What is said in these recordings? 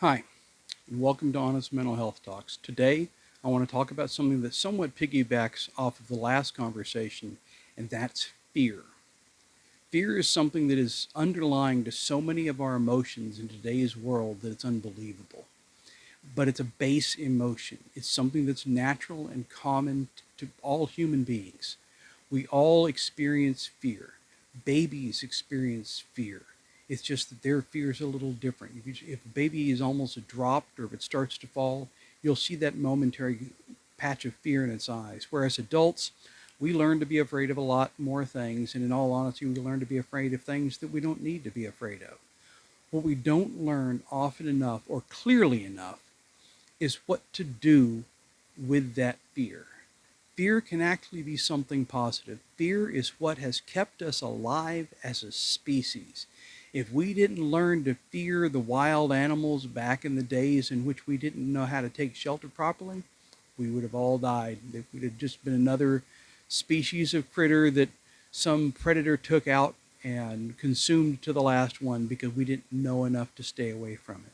Hi, and welcome to Honest Mental Health Talks. Today, I want to talk about something that somewhat piggybacks off of the last conversation, and that's fear. Fear is something that is underlying to so many of our emotions in today's world that it's unbelievable. But it's a base emotion. It's something that's natural and common to all human beings. We all experience fear. Babies experience fear. It's just that their fear is a little different. If a baby is almost dropped or if it starts to fall, you'll see that momentary patch of fear in its eyes. Whereas adults, we learn to be afraid of a lot more things. And in all honesty, we learn to be afraid of things that we don't need to be afraid of. What we don't learn often enough or clearly enough is what to do with that fear. Fear can actually be something positive. Fear is what has kept us alive as a species. If we didn't learn to fear the wild animals back in the days in which we didn't know how to take shelter properly, we would have all died. It would have just been another species of critter that some predator took out and consumed to the last one because we didn't know enough to stay away from it.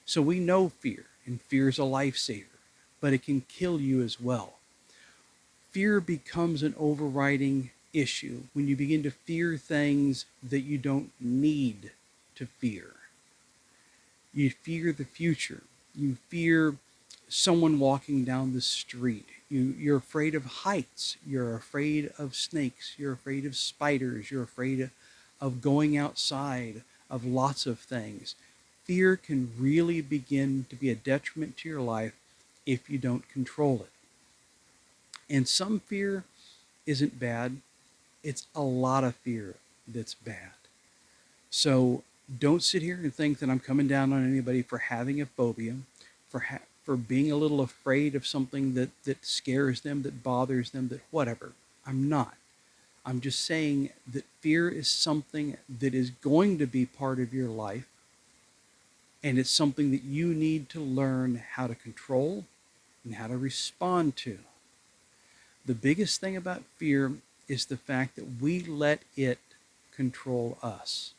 So we know fear, and fear is a lifesaver, but it can kill you as well. Fear becomes an overriding issue when you begin to fear things that you don't need to fear. You fear the future. You fear someone walking down the street. You're afraid of heights. You're afraid of snakes. You're afraid of spiders. You're afraid of going outside, of lots of things. Fear can really begin to be a detriment to your life if you don't control it. And some fear isn't bad. It's a lot of fear that's bad. So don't sit here and think that I'm coming down on anybody for having a phobia, for being a little afraid of something that scares them, that bothers them, that whatever. I'm not. I'm just saying that fear is something that is going to be part of your life, and it's something that you need to learn how to control and how to respond to. The biggest thing about fear is the fact that we let it control us.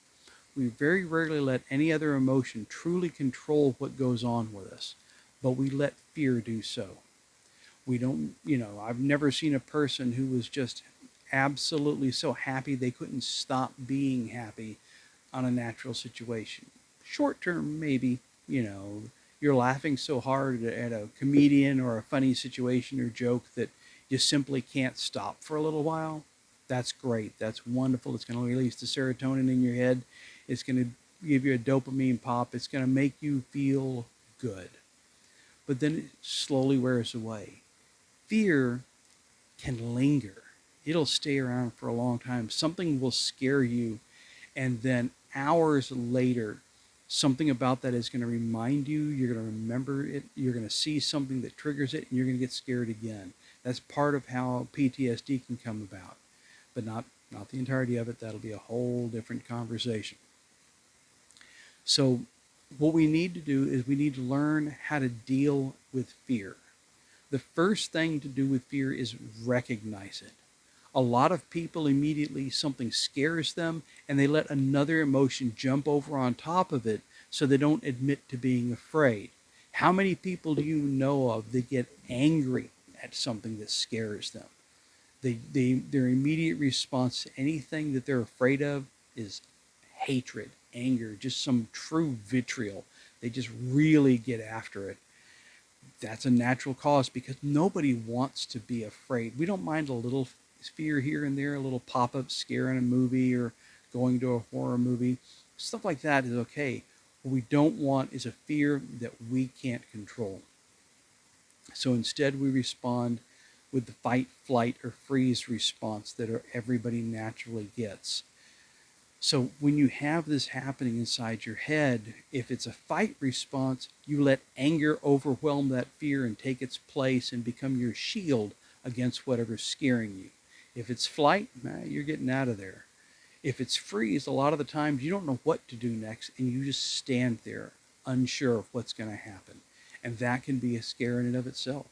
We very rarely let any other emotion truly control what goes on with us, but we let fear do so. We don't, I've never seen a person who was just absolutely so happy they couldn't stop being happy on a natural situation. Short term, maybe, you're laughing so hard at a comedian or a funny situation or joke that you simply can't stop for a little while. That's great. That's wonderful. It's going to release the serotonin in your head. It's going to give you a dopamine pop. It's going to make you feel good. But then it slowly wears away. Fear can linger. It'll stay around for a long time. Something will scare you, and then hours later, something about that is going to remind you. You're going to remember it. You're going to see something that triggers it, and you're going to get scared again. That's part of how PTSD can come about, but not the entirety of it. That'll be a whole different conversation. So what we need to do is we need to learn how to deal with fear. The first thing to do with fear is recognize it. A lot of people immediately, something scares them and they let another emotion jump over on top of it so they don't admit to being afraid. How many people do you know of that get angry at something that scares them? Their immediate response to anything that they're afraid of is hatred, anger, just some true vitriol. They just really get after it. That's a natural cause because nobody wants to be afraid. We don't mind a little fear here and there, a little pop-up scare in a movie or going to a horror movie. Stuff like that is okay. What we don't want is a fear that we can't control. So instead we respond with the fight, flight, or freeze response that everybody naturally gets. So when you have this happening inside your head, if it's a fight response, you let anger overwhelm that fear and take its place and become your shield against whatever's scaring you. If it's flight, you're getting out of there. If it's freeze, a lot of the times you don't know what to do next and you just stand there unsure of what's going to happen. And that can be a scare in and of itself.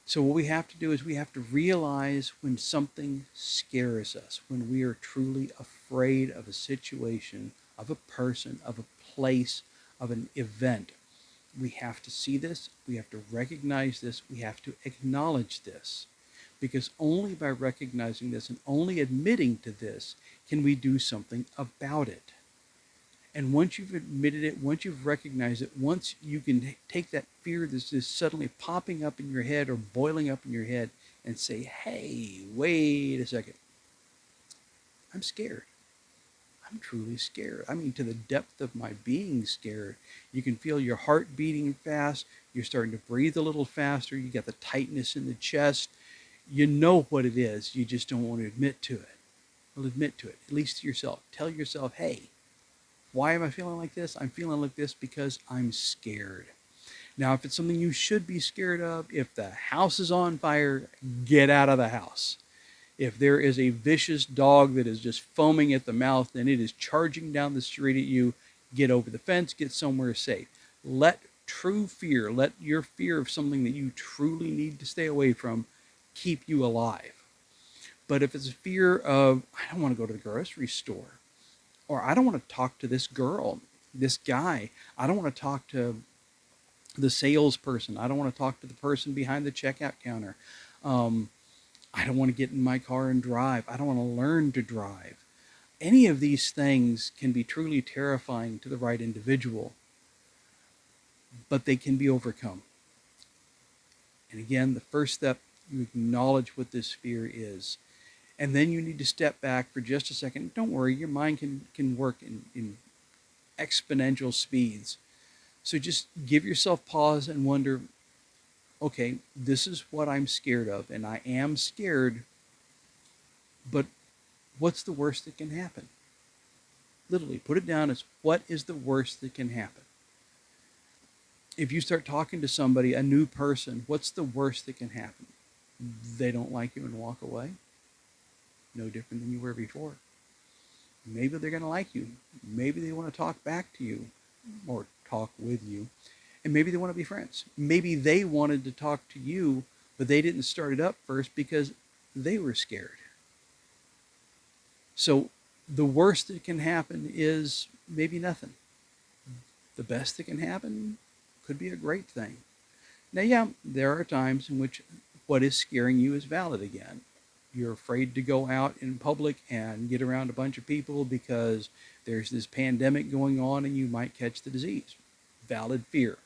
So what we have to do is we have to realize when something scares us, when we are truly afraid of a situation, of a person, of a place, of an event, we have to see this, we have to recognize this, we have to acknowledge this. Because only by recognizing this and only admitting to this can we do something about it. And once you've admitted it, once you've recognized it, once you can take that fear that's just suddenly popping up in your head or boiling up in your head and say, hey, wait a second, I'm scared. I'm truly scared. I mean, to the depth of my being scared. You can feel your heart beating fast. You're starting to breathe a little faster. You got the tightness in the chest. You know what it is. You just don't want to admit to it. Well, admit to it, at least to yourself. Tell yourself, hey, why am I feeling like this? I'm feeling like this because I'm scared. Now, if it's something you should be scared of, if the house is on fire, get out of the house. If there is a vicious dog that is just foaming at the mouth and it is charging down the street at you, get over the fence, get somewhere safe. Let true fear, let your fear of something that you truly need to stay away from keep you alive. But if it's a fear of, I don't want to go to the grocery store, or I don't want to talk to this girl, this guy, I don't want to talk to the salesperson, I don't want to talk to the person behind the checkout counter, I don't want to get in my car and drive, I don't want to learn to drive. Any of these things can be truly terrifying to the right individual, but they can be overcome. And again, the first step, you acknowledge what this fear is. And then you need to step back for just a second. Don't worry, your mind can work in exponential speeds. So just give yourself pause and wonder, okay, this is what I'm scared of, and I am scared, but what's the worst that can happen? Literally, put it down as what is the worst that can happen? If you start talking to somebody, a new person, what's the worst that can happen? They don't like you and walk away? No different than you were before. Maybe they're going to like you. Maybe they want to talk back to you or talk with you. And maybe they want to be friends. Maybe they wanted to talk to you, but they didn't start it up first because they were scared. So the worst that can happen is maybe nothing. The best that can happen could be a great thing. Now, yeah, there are times in which what is scaring you is valid again. You're afraid to go out in public and get around a bunch of people because there's this pandemic going on and you might catch the disease. Valid fear.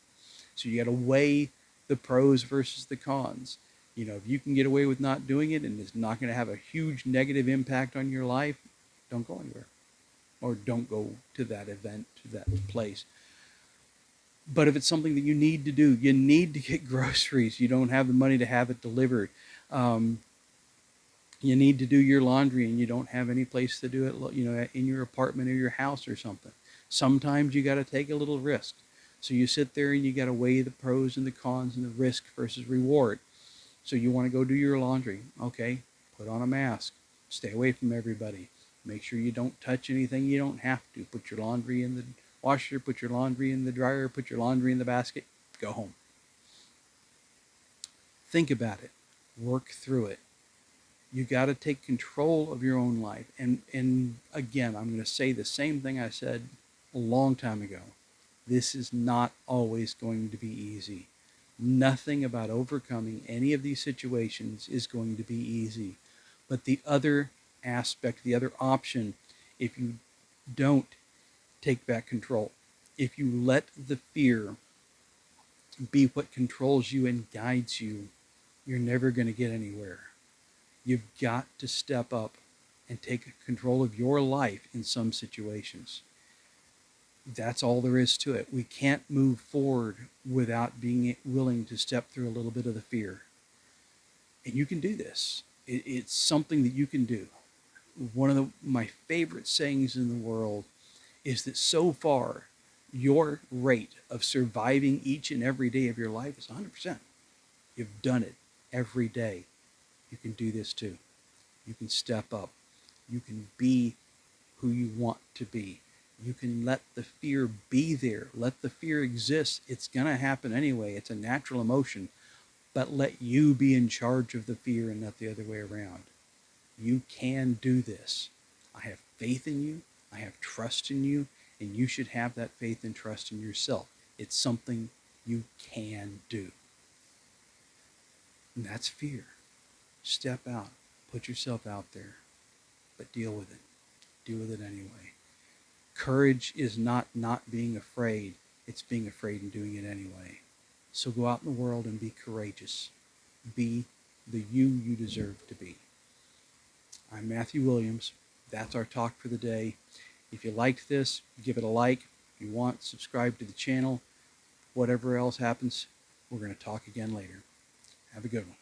So you got to weigh the pros versus the cons. You know, if you can get away with not doing it and it's not going to have a huge negative impact on your life, don't go anywhere. Or don't go to that event, to that place. But if it's something that you need to do, you need to get groceries. You don't have the money to have it delivered. You need to do your laundry and you don't have any place to do it, you know, in your apartment or your house or something. Sometimes you got to take a little risk. So you sit there and you got to weigh the pros and the cons and the risk versus reward. So you want to go do your laundry. Okay, put on a mask. Stay away from everybody. Make sure you don't touch anything you don't have to. Put your laundry in the washer, put your laundry in the dryer, put your laundry in the basket, go home. Think about it. Work through it. You got to take control of your own life. And again, I'm going to say the same thing I said a long time ago. This is not always going to be easy. Nothing about overcoming any of these situations is going to be easy. But the other aspect, the other option, if you don't take back control, if you let the fear be what controls you and guides you, you're never going to get anywhere. You've got to step up and take control of your life in some situations. That's all there is to it. We can't move forward without being willing to step through a little bit of the fear. And you can do this. It's something that you can do. One of my favorite sayings in the world is that so far, your rate of surviving each and every day of your life is 100%. You've done it every day. You can do this too. You can step up. You can be who you want to be. You can let the fear be there. Let the fear exist. It's going to happen anyway. It's a natural emotion. But let you be in charge of the fear and not the other way around. You can do this. I have faith in you. I have trust in you. And you should have that faith and trust in yourself. It's something you can do. And that's fear. Step out. Put yourself out there. But deal with it. Deal with it anyway. Courage is not being afraid. It's being afraid and doing it anyway. So go out in the world and be courageous. Be the you deserve to be. I'm Matthew Williams. That's our talk for the day. If you liked this, give it a like. If you want, subscribe to the channel. Whatever else happens, we're going to talk again later. Have a good one.